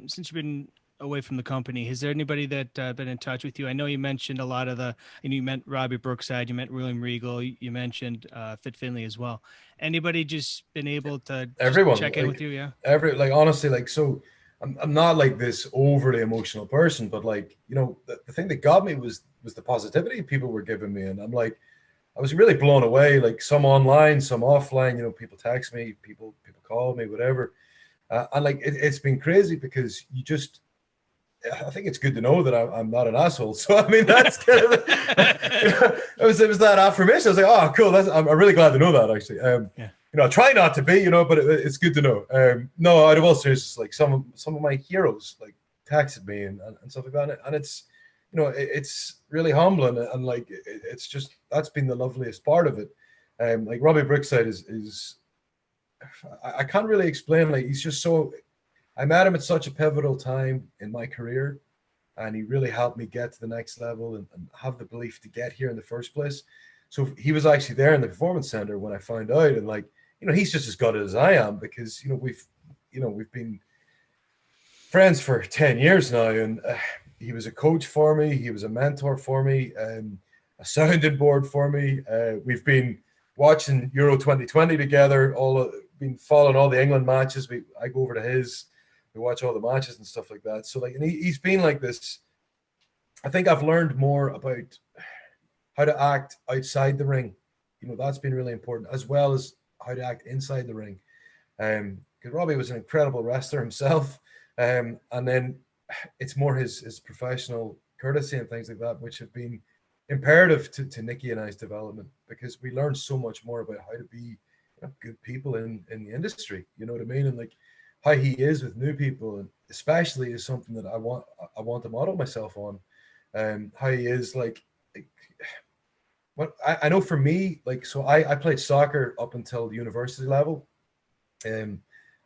since you've been away from the company, has there anybody that been in touch with you? I know you mentioned a lot of you meant Robbie Brookside, you meant William Regal, you mentioned Fit Finley as well. Anybody just been able to just Everyone, check in with you? Yeah. honestly, so I'm not like this overly emotional person, but like, the thing that got me was the positivity people were giving me. And I'm like, I was really blown away, like some online, some offline, people text me, people call me, whatever. And like, it's been crazy because I think it's good to know that I'm not an asshole. So I mean, that's kind of it was that affirmation. I was like, oh, cool. I'm really glad to know that actually. Yeah. I try not to be, but it's good to know. No, out of all seriousness, like some of my heroes like texted me and stuff like that, and it's it's really humbling, and like it's just that's been the loveliest part of it. Like Robbie Brookside is I can't really explain. Like he's just so. I met him at such a pivotal time in my career, and he really helped me get to the next level and have the belief to get here in the first place. So he was actually there in the performance center when I found out, and like he's just as good as I am because we've been friends for 10 years now, and he was a coach for me, he was a mentor for me, a sounding board for me. We've been watching Euro 2020 together, been following all the England matches. I go over to his. We watch all the matches and stuff like that. So like, and he's been like this. I think I've learned more about how to act outside the ring. That's been really important, as well as how to act inside the ring. Because Robbie was an incredible wrestler himself. And then it's more his professional courtesy and things like that, which have been imperative to Nikki and I's development, because we learned so much more about how to be good people in the industry. You know what I mean? And like, how he is with new people, and especially is something that I want to model myself on. How he is like what I know for me, like, so I played soccer up until the university level. And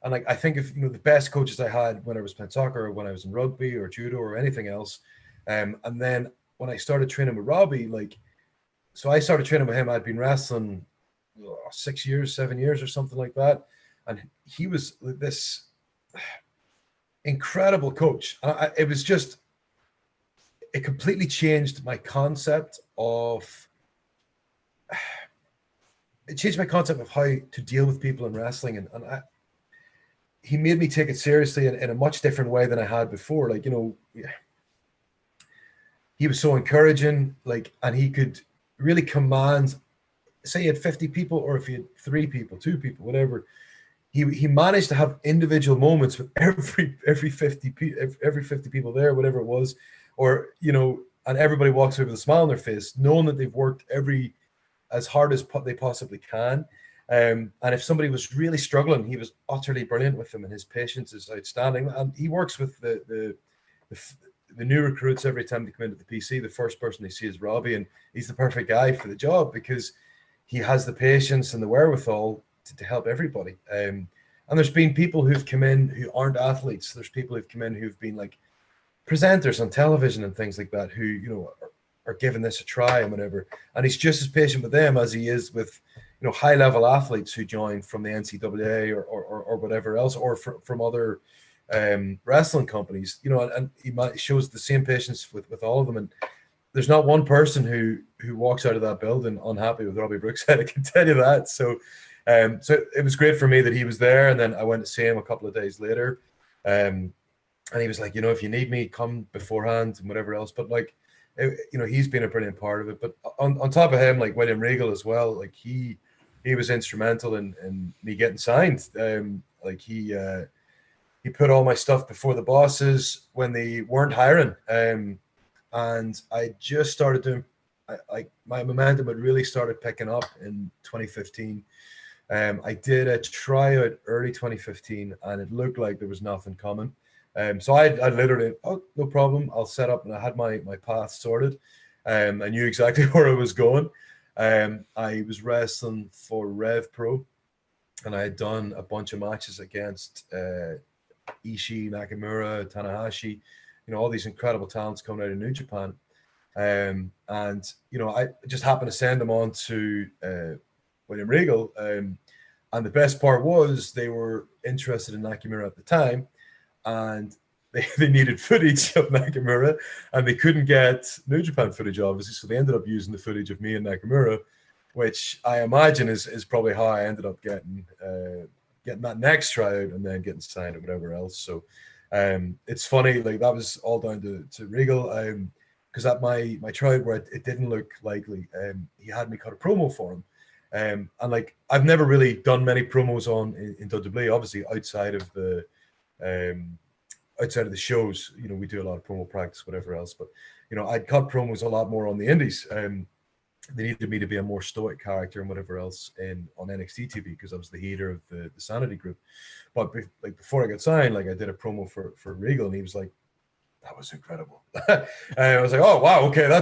like, I think if the best coaches I had when I was playing soccer, or when I was in rugby or judo or anything else. And then when I started training with Robbie, like, so I started training with him. I'd been wrestling 6 years, 7 years or something like that. And he was this incredible coach. It was just, it completely changed my concept of, how to deal with people in wrestling. And he made me take it seriously in a much different way than I had before. Like, he was so encouraging, like, and he could really command, say he had 50 people, or if he had 3 people, 2 people, whatever. He managed to have individual moments with every 50 people there, whatever it was, or and everybody walks away with a smile on their face, knowing that they've worked as hard as they possibly can. And if somebody was really struggling, he was utterly brilliant with them, and his patience is outstanding. And he works with the new recruits every time they come into the PC. The first person they see is Robbie, and he's the perfect guy for the job because he has the patience and the wherewithal to help everybody. And there's been people who've come in who aren't athletes. There's people who've come in who've been like presenters on television and things like that, who are giving this a try and whatever. And he's just as patient with them as he is with high level athletes who join from the NCAA or whatever else, or from other wrestling companies. And he shows the same patience with all of them. And there's not one person who walks out of that building unhappy with Robbie Brookside. I can tell you that. So it was great for me that he was there. And then I went to see him a couple of days later. And he was like, if you need me, come beforehand and whatever else. But like, he's been a brilliant part of it. But on top of him, like William Regal as well, like he was instrumental in me getting signed. Like he put all my stuff before the bosses when they weren't hiring. And I just started doing, my momentum had really started picking up in 2015. I did a tryout early 2015, and it looked like there was nothing coming. So I literally, no problem, I'll set up, and I had my path sorted. I knew exactly where I was going. I was wrestling for Rev Pro, and I had done a bunch of matches against Ishii, Nakamura, Tanahashi, all these incredible talents coming out of New Japan. And I just happened to send them on to William Regal. And the best part was they were interested in Nakamura at the time. And they needed footage of Nakamura, and they couldn't get New Japan footage, obviously, so they ended up using the footage of me and Nakamura, which I imagine is probably how I ended up getting that next tryout and then getting signed or whatever else. So it's funny, like that was all down to Regal. Because at my tryout where it didn't look likely, he had me cut a promo for him. And like I've never really done many promos in WWE, obviously outside of the shows. You know, we do a lot of promo practice, whatever else. But you know, I'd cut promos a lot more on the indies. They needed me to be a more stoic character and whatever else on NXT TV because I was the heater of the Sanity group. But like before I got signed, like I did a promo for Regal, and he was like, "That was incredible." And I was like, "Oh wow, okay, that's."